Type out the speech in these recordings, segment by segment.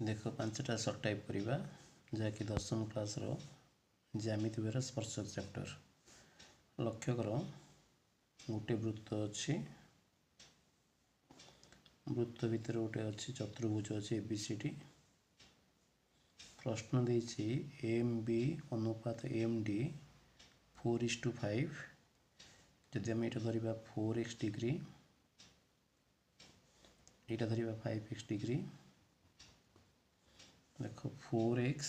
देख पांचटा shirt type करवा जहाँकि दशम क्लास ज्यामिति विहार स्पर्शक चैप्टर। लक्ष्य कर गोटे वृत्त अच्छी वृत्त भितर गोटे अच्छी चतुर्भुज अच्छी एबीसीडी। प्रश्न देछि एम बी अनुपात एम डी 4:5। जदि आम यहाँ धरिबा 4x डिग्री यहाँ धरिबा 5x डिग्री। देख 4x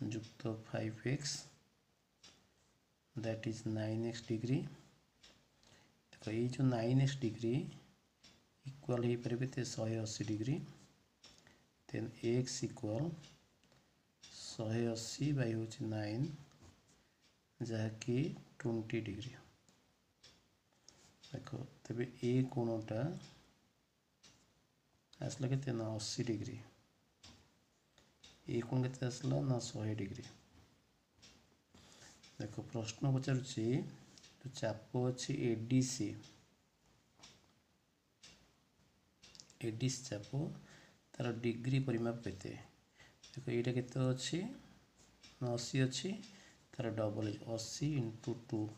जुक्त 5x that is 9x degree. देख ये जो 9x डिग्री इक्वल हो पारे 180 डिग्री। देन x इक्वल 180 बाई हूँ 9 जहाँकि 20 डिग्री। देख तेरे ए कोणटा आसला के 80 डिग्री। ए कोण के आसला ना 100 डिग्री। देख प्रश्न पचारुची जो चाप अच्छी एडीसी चाप तार डिग्री परिमाप केते। देख यहाँ केते अच्छी 80 अच्छी तार डबल 80 × 2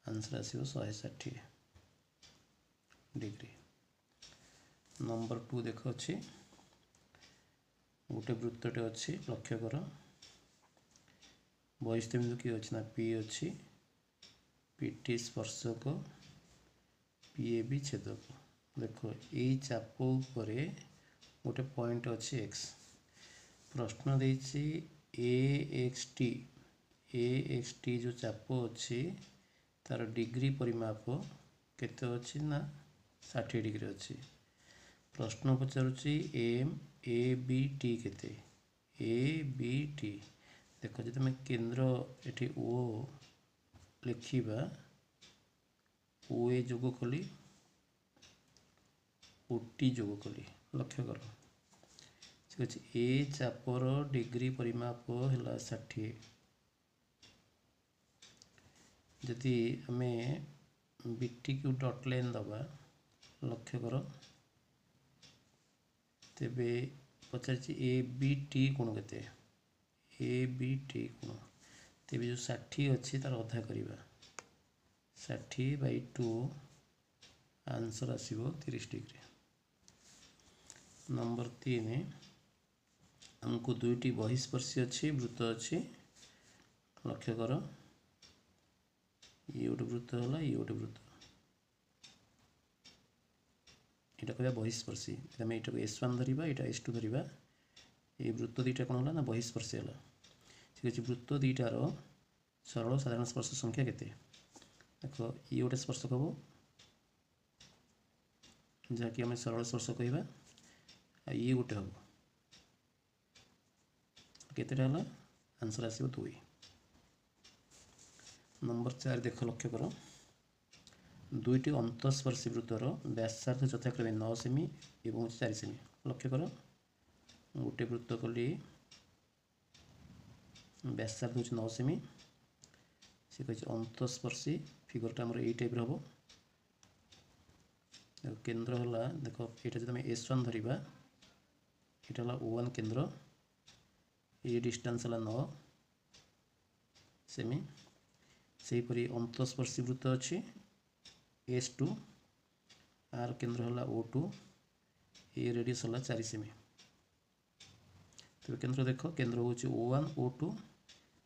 आंसर आसो 160 डिग्री। नंबर 2 देख अच्छी गोटे वृत्तटे अच्छी। लक्ष्य कर बहिस्थ बिंदु किए अच्छी ना पी अच्छी पीटी स्पर्शक पी ए बी छेदक। देख यही चाप उपरे गोटे पॉइंट अच्छी एक्स। प्रश्न देछि ए एक्स टी जो चाप अच्छी तार डिग्री परिमाप केते अच्छी ना 60 डिग्री अच्छी। प्रश्न पचारुची एम ए बी टी केते ए बी टी। देख जब मैं केंद्र एठी ओ लिखिबा ओ ए जोग कली ओ टी जोग कली। लक्ष्य कर ठीक अच्छे ए चापर डिग्री परिमाप है 60। जदि आम बीटी को डट लाइन दबा लक्ष्य कर तेबे पचार ए बी टी कोण के ए बी टी कोण तेबे जो 60 अच्छी तार अधा करवा 60/2 आंसर आसो 30 डिग्री। नंबर 3 हमको दुईटी बहिस्पर्शी अच्छी वृत्त अच्छी। लक्ष्य कर ये गोटे वृत्त है ये गोटे वृत्त यहाँ कह बहिस्पर्शी। आम यहाँ S1 धरवा यहाँ S2 धरवा ये वृत्त दुईटा कौन है ना बहिस्पर्शी है। ठीक अच्छे वृत्त दुईटार सरल साधारण स्पर्श संख्या केते। देख ये गोटे स्पर्शक हम जहाँकि आम सरल स्पर्श कहवा ये गोटे हम केतेटा है आंसर आसो 2। नंबर 4 देख लक्ष्य कर दुईटी अंतस्पर्शी वृत्तर व्यासार्ध यथाक्रमे 9 सेमी और 4 सेमी। लक्ष्य कर गोटे वृत्त कली व्यासार्ध हूँ 9 सेमी से कही अंतस्पर्शी फिगरटा आम यही टाइप हम। केंद्र है देख ये जो S1 धरवा यहाँ O1 केंद्र ये डिस्टेंस है 9 सेमी। सेहीपरि अंतस्पर्शी वृत्त अच्छी S2 आर केंद्र है O2 ये रेडियस है 4 सेमी। तेज केंद्र देख केंद्र हूँ O1 O2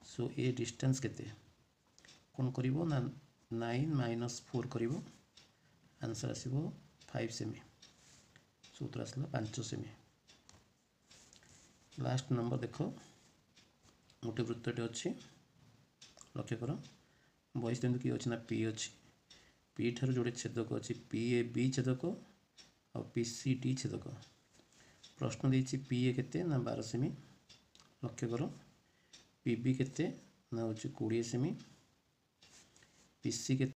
सो ए डिस्टेंस केते कौन कर 9 - 4 कर आंसर आसो 5 सेमी। सो उत्तर आसला 5 सेमी। लास्ट नंबर देख गोटे वृत्तटे अच्छी। लक्ष्य कर बहिस्थ बिंदु किए अच्छी ना पी अच्छी पी ठार जोड़े छेदक अच्छी पी ए बी छेदक और पी सी डी छेदक। प्रश्न देछि पी ए केते ना 12 सेमी। लक्ष्य कर पी बी केते ना हूँ 20 सेमी पी सी